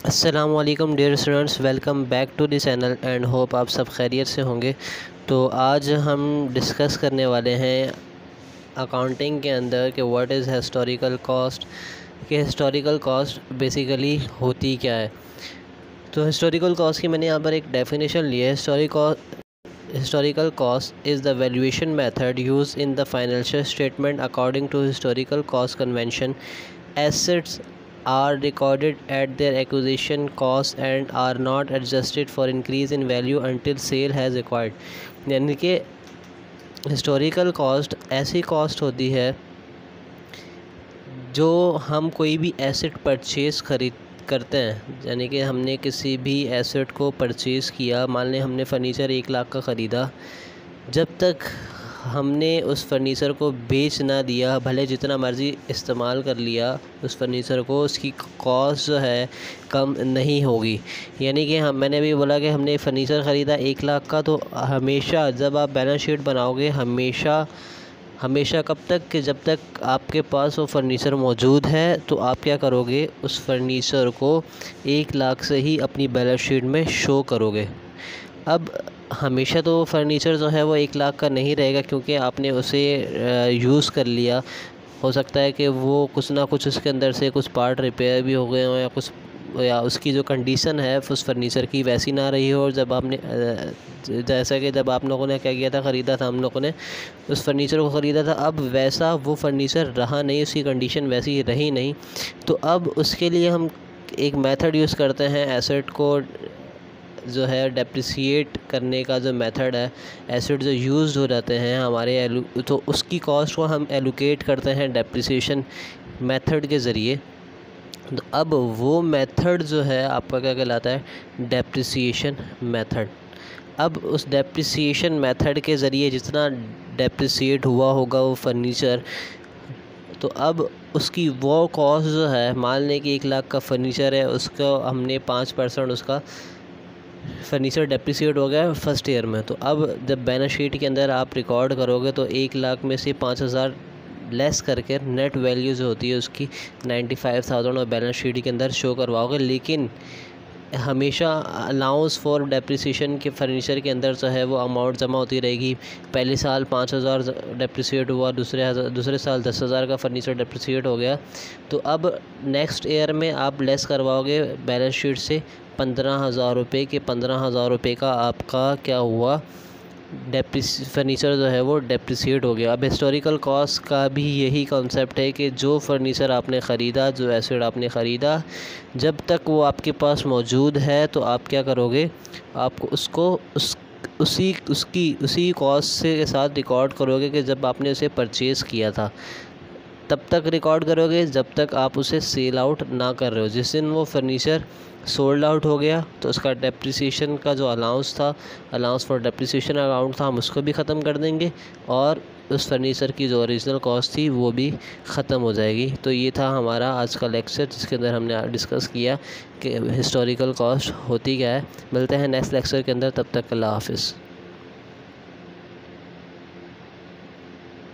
अस्सलामुअलैकुम dear students, welcome back to the channel and hope आप सब खैरियत से होंगे। तो आज हम डिस्कस करने वाले हैं अकाउंटिंग के अंदर कि व्हाट इज़ हिस्टोरिकल कॉस्ट, कि हिस्टोरिकल कॉस्ट बेसिकली होती क्या है। तो हिस्टोरिकल कॉस्ट की मैंने यहाँ पर एक डेफिनेशन ली है। Historical cost is the valuation method used in the financial statement. According to historical cost convention, assets are recorded at their acquisition cost and are not adjusted for increase in value until sale has occurred। यानी कि historical cost ऐसी cost होती है जो हम कोई भी asset purchase करते हैं। यानी कि हमने किसी भी एसेट को परचेज़ किया, मान लें हमने फ़र्नीचर 1 लाख का ख़रीदा, जब तक हमने उस फर्नीचर को बेच ना दिया, भले जितना मर्ज़ी इस्तेमाल कर लिया उस फर्नीचर को, उसकी कॉस्ट जो है कम नहीं होगी। यानी कि मैंने भी बोला कि हमने फ़र्नीचर ख़रीदा 1 लाख का, तो हमेशा जब आप बैलेंस शीट बनाओगे हमेशा कब तक कि जब तक आपके पास वो फ़र्नीचर मौजूद है, तो आप क्या करोगे, उस फ़र्नीचर को 1 लाख से ही अपनी बैलेंस शीट में शो करोगे। अब हमेशा तो फ़र्नीचर जो है वो 1 लाख का नहीं रहेगा, क्योंकि आपने उसे यूज़ कर लिया। हो सकता है कि वो कुछ ना कुछ उसके अंदर से कुछ पार्ट रिपेयर भी हो गए हों, या उसकी जो कंडीशन है उस फर्नीचर की वैसी ना रही हो। और जब आपने जैसा कि जब आप लोगों ने क्या किया था, ख़रीदा था, हम लोगों ने उस फर्नीचर को ख़रीदा था, अब वैसा वो फर्नीचर रहा नहीं, उसकी कंडीशन वैसी रही नहीं। तो अब उसके लिए हम एक मेथड यूज़ करते हैं, एसेट को जो है डेप्रिसिएट करने का जो मेथड है, एसेट जो यूज़ हो जाते हैं हमारे तो उसकी कॉस्ट को हम एलोकेट करते हैं डेप्रिसिएशन मेथड के ज़रिए। तो अब वो मेथड जो है आपका क्या कहलाता है, डेप्रिसिएशन मेथड। अब उस डेप्रिसिएशन मेथड के ज़रिए जितना डेप्रिसिएट हुआ होगा वो फर्नीचर, तो अब उसकी वो कॉस्ट जो है, मान लें कि 1 लाख का फर्नीचर है, उसका हमने 5% उसका फर्नीचर डेप्रिसिएट हो गया फर्स्ट ईयर में। तो अब जब बैलेंस शीट के अंदर आप रिकॉर्ड करोगे तो 1 लाख में से 5,000 लेस करके नेट वैल्यू जो होती है उसकी 95,000 और बैलेंस शीट के अंदर शो करवाओगे। लेकिन हमेशा अलाउंस फॉर डेप्रिसिएशन के फर्नीचर के अंदर जो है वो अमाउंट जमा होती रहेगी। पहले साल 5,000 डेप्रिसिएट हुआ, दूसरे साल 10,000 का फर्नीचर डेप्रिसिएट हो गया। तो अब नेक्स्ट ईयर में आप लेस करवाओगे बैलेंस शीट से 15,000 रुपये के 15,000 रुपये का आपका क्या हुआ, फर्नीचर जो है वो डेप्रिसिएट हो गया। अब हिस्टोरिकल कॉस्ट का भी यही कॉन्सेप्ट है कि जो फर्नीचर आपने ख़रीदा, जो एसेट आपने ख़रीदा, जब तक वो आपके पास मौजूद है तो आप क्या करोगे, आपको उसको उसी कॉस्ट से के साथ रिकॉर्ड करोगे कि जब आपने उसे परचेज़ किया था, तब तक रिकॉर्ड करोगे जब तक आप उसे सेल आउट ना कर रहे हो। जिस दिन वो फर्नीचर सोल्ड आउट हो गया तो उसका डेप्रिसिएशन का जो अलाउंस था, अलाउंस फॉर डेप्रिसिएशन अकाउंट था, हम उसको भी ख़त्म कर देंगे और उस फर्नीचर की जो ओरिजिनल कॉस्ट थी वो भी ख़त्म हो जाएगी। तो ये था हमारा आज का लेक्चर, जिसके अंदर हमने डिस्कस किया कि हिस्टोरिकल कॉस्ट होती क्या है। मिलते हैं नेक्स्ट लेक्चर के अंदर, तब तक अल्लाह हाफ़िज़।